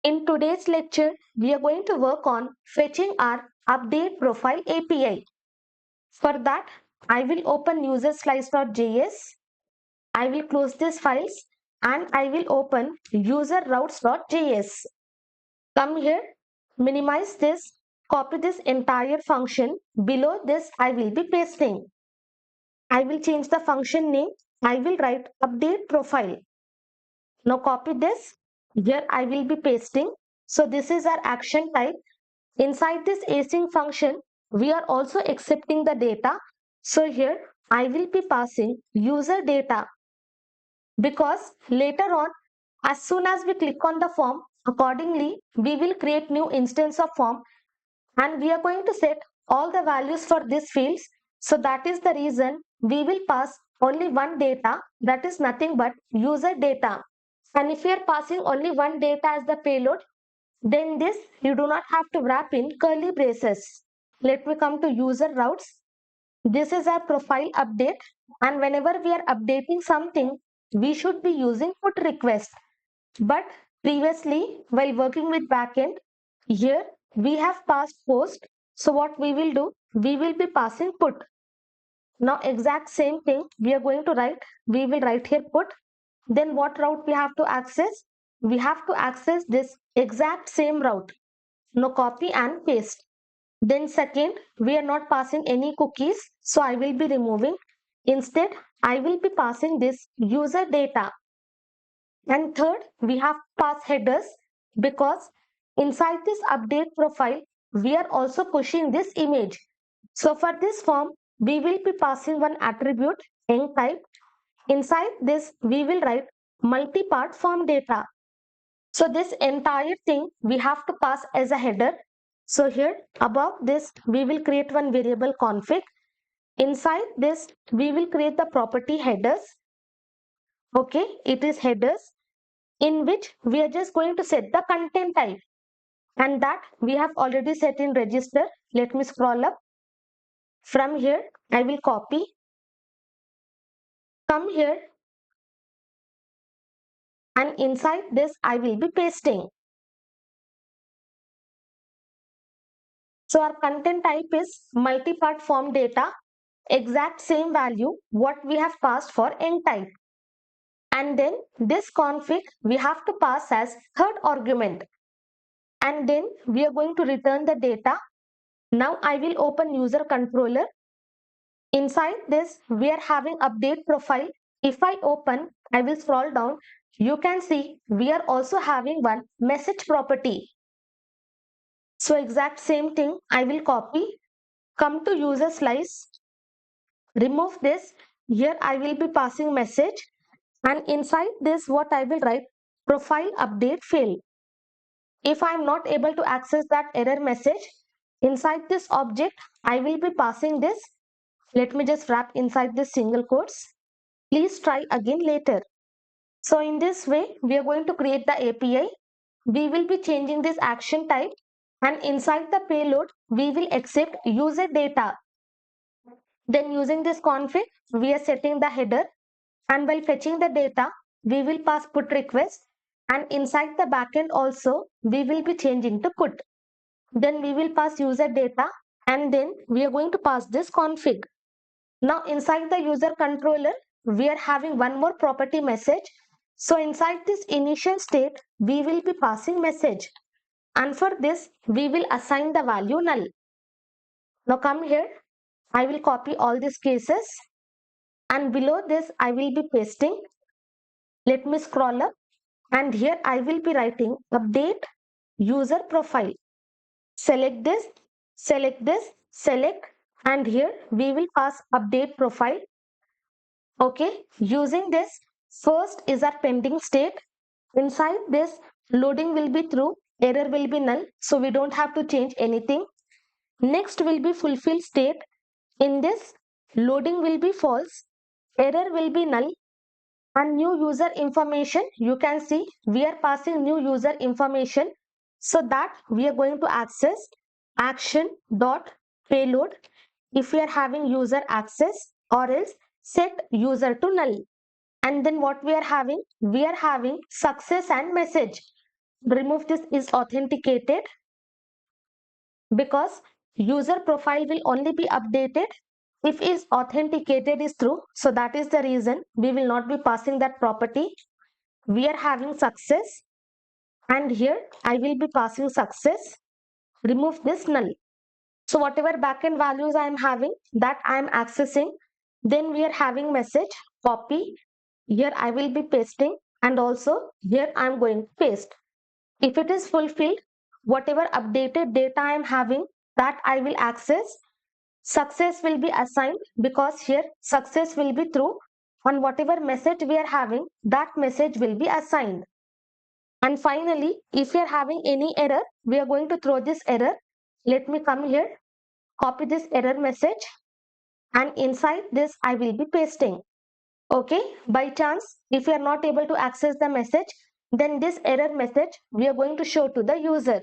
In today's lecture, we are going to work on fetching our update profile API. For that, I will open user_slice.js. I will close these files and I will open user_routes.js. Come here, minimize this, copy this entire function. Below this, I will be pasting. I will change the function name. I will write update profile. Now copy this. Here I will be pasting. So this is our action type. Inside this async function, we are also accepting the data. So here I will be passing user data because later on, as soon as we click on the form, accordingly, we will create new instance of form and we are going to set all the values for these fields. So that is the reason we will pass only one data, that is nothing but user data. And if you are passing only one data as the payload, then this you do not have to wrap in curly braces. Let me come to user routes. This is our profile update, and whenever we are updating something, we should be using put request. But previously, while working with backend, here we have passed post. So what we will do, we will be passing put. Now exact same thing we are going to write. We will write here put. Then what route we have to access? We have to access this exact same route. Now copy and paste. Then second, we are not passing any cookies. So I will be removing. Instead, I will be passing this user data. And third, we have pass headers because inside this update profile, we are also pushing this image. So for this form, we will be passing one attribute, eng type. Inside this, we will write multi-part form data. So this entire thing we have to pass as a header. So here above this, we will create one variable config. Inside this, we will create the property headers. Okay, it is headers in which we are just going to set the content type. And that we have already set in register. Let me scroll up. From here, I will copy. Come here. And inside this, I will be pasting. So our content type is multi-part form data, exact same value what we have passed for eng type. And then this config we have to pass as third argument. And then we are going to return the data. Now I will open user controller. Inside this we are having update profile. If I open, I will scroll down. You can see we are also having one message property. So exact same thing I will copy. Come to user slice. Remove this. Here I will be passing message and inside this what I will write profile update failed. If I am not able to access that error message, inside this object I will be passing this. Let me just wrap inside this single quotes. Please try again later. So in this way we are going to create the API. We will be changing this action type and inside the payload we will accept user data. Then using this config, we are setting the header and while fetching the data, we will pass put request and inside the backend also, we will be changing to put. Then we will pass user data and then we are going to pass this config. Now inside the user controller, we are having one more property message. So inside this initial state, we will be passing message. And for this, we will assign the value null. Now come here. I will copy all these cases and below this I will be pasting. Let me scroll up and here I will be writing update user profile. Select this, select this, select and here we will pass update profile. Okay, using this first is our pending state. Inside this loading will be true, error will be null, so we don't have to change anything. Next will be fulfill state. In this loading will be false, error will be null and new user information. You can see we are passing new user information so that we are going to access action dot payload if we are having user access or else set user to null. And then what we are having success and message. remove this is authenticated, because user profile will only be updated if is authenticated is true. So that is the reason we will not be passing that property. We are having success, and here I will be passing success. Remove this null. So whatever backend values I am having, that I am accessing. Then we are having message copy. Here I will be pasting, and also here I am going to paste. If it is fulfilled, whatever updated data I am having, that I will access. Success will be assigned, because here success will be true, and whatever message we are having, that message will be assigned. And finally, if we are having any error, we are going to throw this error. Let me come here, copy this error message, and inside this I will be pasting. Okay, by chance, if you are not able to access the message, then this error message we are going to show to the user.